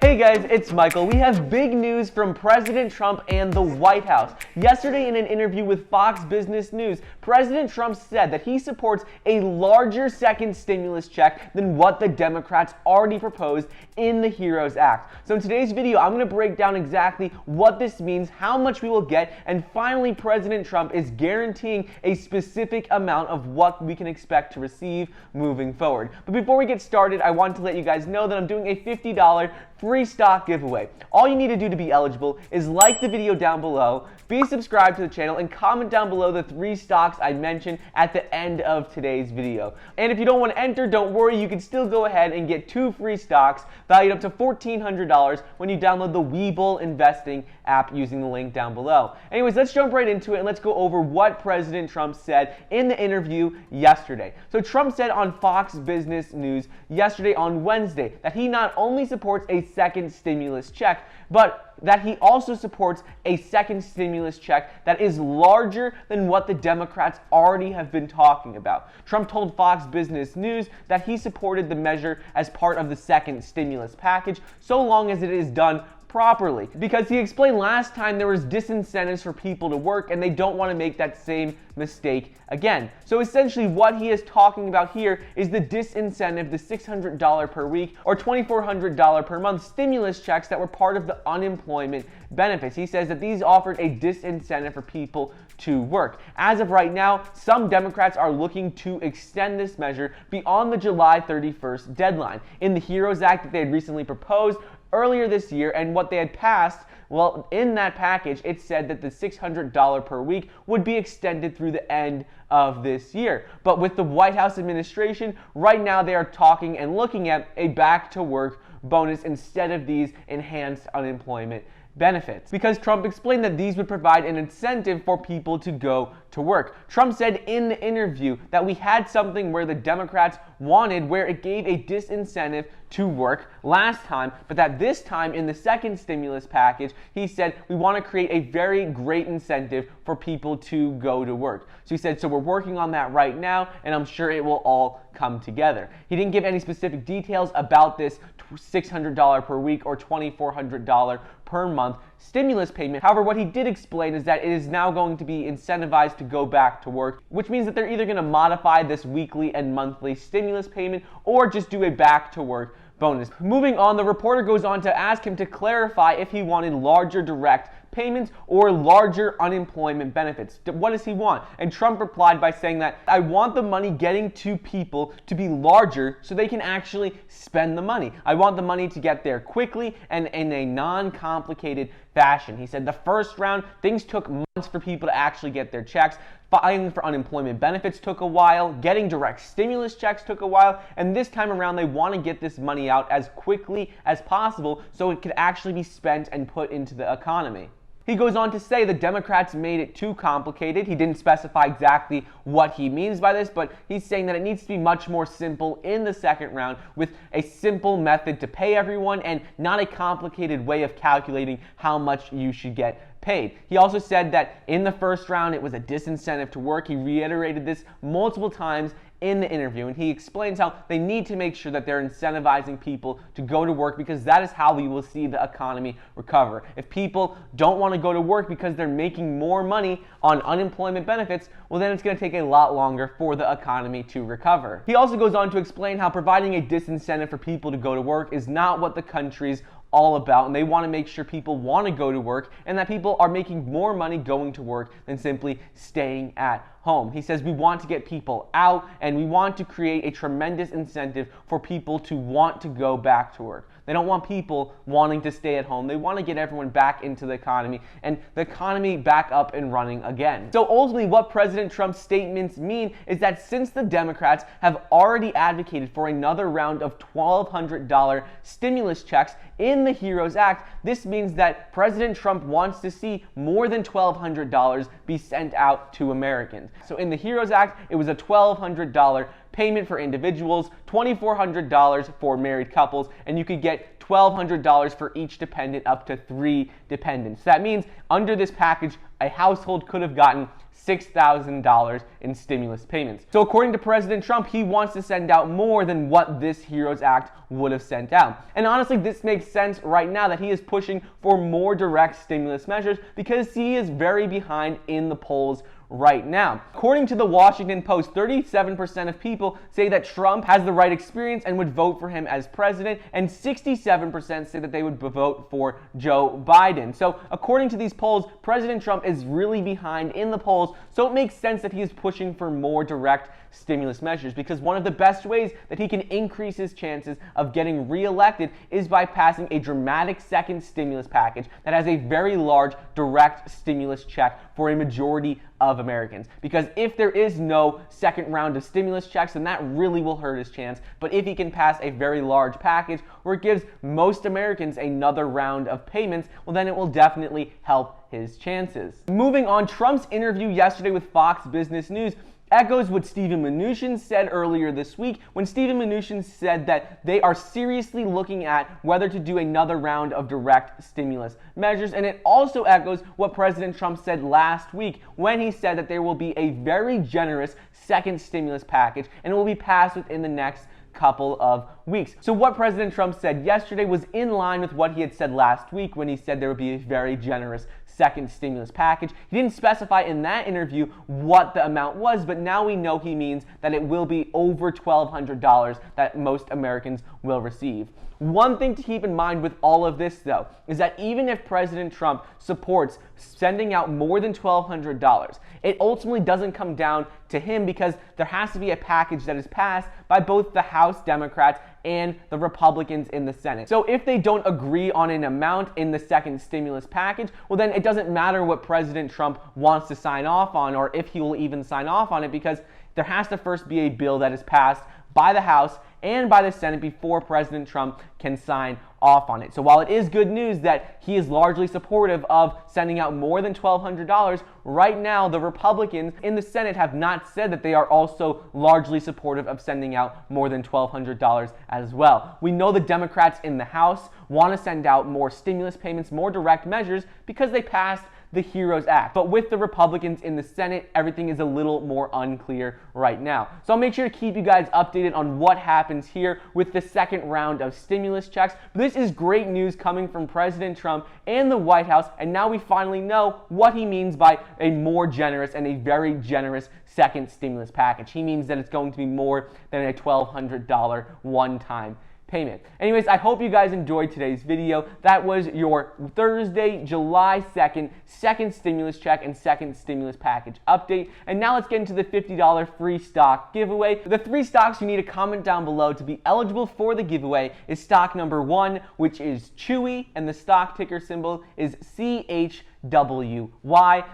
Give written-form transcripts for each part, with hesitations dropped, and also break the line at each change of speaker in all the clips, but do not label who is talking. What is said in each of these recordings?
Hey guys, it's Michael. We have big news from President Trump and the White House. Yesterday in an interview with Fox Business News, President Trump said that he supports a larger second stimulus check than what the Democrats already proposed in the HEROES Act. So in today's video, I'm going to break down exactly what this means, how much we will get, and finally President Trump is guaranteeing a specific amount of what we can expect to receive moving forward. But before we get started, I want to let you guys know that I'm doing a $50 free stock giveaway. All you need to do to be eligible is like the video down below, be subscribed to the channel, and comment down below the 3 stocks I mentioned at the end of today's video. And if you don't want to enter, don't worry, you can still go ahead and get 2 free stocks valued up to $1,400 when you download the Webull Investing app using the link down below. Anyways, let's jump right into it and let's go over what President Trump said in the interview yesterday. So Trump said on Fox Business News yesterday on Wednesday that he not only supports a second stimulus check, but that he also supports a second stimulus check that is larger than what the Democrats already have been talking about. Trump told Fox Business News that he supported the measure as part of the second stimulus package so long as it is done properly, because he explained last time there was disincentives for people to work and they don't want to make that same mistake again. So essentially what he is talking about here is the disincentive, the $600 per week or $2,400 per month stimulus checks that were part of the unemployment benefits. He says that these offered a disincentive for people to work. As of right now, some Democrats are looking to extend this measure beyond the July 31st deadline. In the HEROES Act that they had recently proposed earlier this year and what they had passed, well, in that package, it said that the $600 per week would be extended through the end of this year. But with the White House administration, right now they are talking and looking at a back-to-work bonus instead of these enhanced unemployment benefits, because Trump explained that these would provide an incentive for people to go to work. Trump said in the interview that we had something where the Democrats wanted, where it gave a disincentive to work last time, but that this time in the second stimulus package, he said we want to create a very great incentive for people to go to work. So he said, so we're working on that right now, and I'm sure it will all come together. He didn't give any specific details about this $600 per week or $2,400 per month stimulus payment. However, what he did explain is that it is now going to be incentivized to go back to work, which means that they're either going to modify this weekly and monthly stimulus payment or just do a back to work bonus. Moving on, the reporter goes on to ask him to clarify if he wanted larger direct payments or larger unemployment benefits. What does he want? And Trump replied by saying that I want the money getting to people to be larger so they can actually spend the money. I want the money to get there quickly and in a non-complicated fashion. He said the first round, things took months for people to actually get their checks. Filing for unemployment benefits took a while, getting direct stimulus checks took a while, and this time around they want to get this money out as quickly as possible so it could actually be spent and put into the economy. He goes on to say the Democrats made it too complicated. He didn't specify exactly what he means by this, but he's saying that it needs to be much more simple in the second round with a simple method to pay everyone and not a complicated way of calculating how much you should get paid. He also said that in the first round it was a disincentive to work. He reiterated this multiple times in the interview, and he explains how they need to make sure that they're incentivizing people to go to work because that is how we will see the economy recover. If people don't want to go to work because they're making more money on unemployment benefits, well then it's going to take a lot longer for the economy to recover. He also goes on to explain how providing a disincentive for people to go to work is not what the country's all about, and they want to make sure people want to go to work and that people are making more money going to work than simply staying at home. He says we want to get people out and we want to create a tremendous incentive for people to want to go back to work. They don't want people wanting to stay at home. They want to get everyone back into the economy and the economy back up and running again. So ultimately what President Trump's statements mean is that since the Democrats have already advocated for another round of $1,200 stimulus checks in the HEROES Act, this means that President Trump wants to see more than $1,200 be sent out to Americans. So in the HEROES Act, it was a $1,200 payment for individuals, $2,400 for married couples, and you could get $1,200 for each dependent, up to 3 dependents. So that means under this package, a household could have gotten $6,000 in stimulus payments. So according to President Trump, he wants to send out more than what this HEROES Act would have sent out. And honestly, this makes sense right now that he is pushing for more direct stimulus measures because he is very behind in the polls right now. According to the Washington Post, 37% of people say that Trump has the right experience and would vote for him as president, and 67% say that they would vote for Joe Biden. So according to these polls, President Trump is really behind in the polls, so it makes sense that he is pushing for more direct stimulus measures, because one of the best ways that he can increase his chances of getting reelected is by passing a dramatic second stimulus package that has a very large direct stimulus check for a majority of Americans. Because if there is no second round of stimulus checks, then that really will hurt his chance. But if he can pass a very large package where it gives most Americans another round of payments, well, then it will definitely help his chances. Moving on, Trump's interview yesterday with Fox Business News echoes what Steven Mnuchin said earlier this week, when Steven Mnuchin said that they are seriously looking at whether to do another round of direct stimulus measures. And it also echoes what President Trump said last week when he said that there will be a very generous second stimulus package and it will be passed within the next couple of weeks. So what President Trump said yesterday was in line with what he had said last week when he said there would be a very generous second stimulus package. He didn't specify in that interview what the amount was, but now we know he means that it will be over $1,200 that most Americans will receive. One thing to keep in mind with all of this, though, is that even if President Trump supports sending out more than $1,200, it ultimately doesn't come down to him because there has to be a package that is passed by both the House Democrats and the Republicans in the Senate. So if they don't agree on an amount in the second stimulus package, well, then it doesn't matter what President Trump wants to sign off on or if he will even sign off on it, because there has to first be a bill that is passed by the House and by the Senate before President Trump can sign off on it. So while it is good news that he is largely supportive of sending out more than $1,200, right now the Republicans in the Senate have not said that they are also largely supportive of sending out more than $1,200 as well. We know the Democrats in the House want to send out more stimulus payments, more direct measures, because they passed the HEROES Act. But with the Republicans in the Senate, everything is a little more unclear right now. So I'll make sure to keep you guys updated on what happens here with the second round of stimulus checks. This is great news coming from President Trump and the White House, and now we finally know what he means by a more generous and a very generous second stimulus package. He means that it's going to be more than a $1,200 one-time payment. Anyways, I hope you guys enjoyed today's video. That was your Thursday, July 2nd, second stimulus check and second stimulus package update. And now let's get into the $50 free stock giveaway. The 3 stocks you need to comment down below to be eligible for the giveaway is stock number 1, which is Chewy, and the stock ticker symbol is CHWY.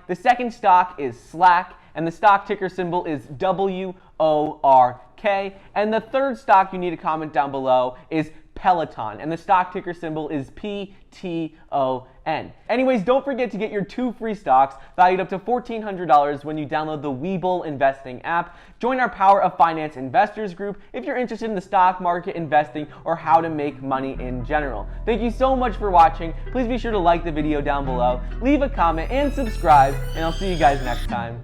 The second stock is Slack, and the stock ticker symbol is WORK. And the third stock you need to comment down below is Peloton, and the stock ticker symbol is PTON. Anyways, don't forget to get your 2 free stocks valued up to $1,400 when you download the Webull investing app. Join our Power of Finance investors group if you're interested in the stock market, investing, or how to make money in general. Thank you so much for watching. Please be sure to like the video down below, leave a comment, and subscribe, and I'll see you guys next time.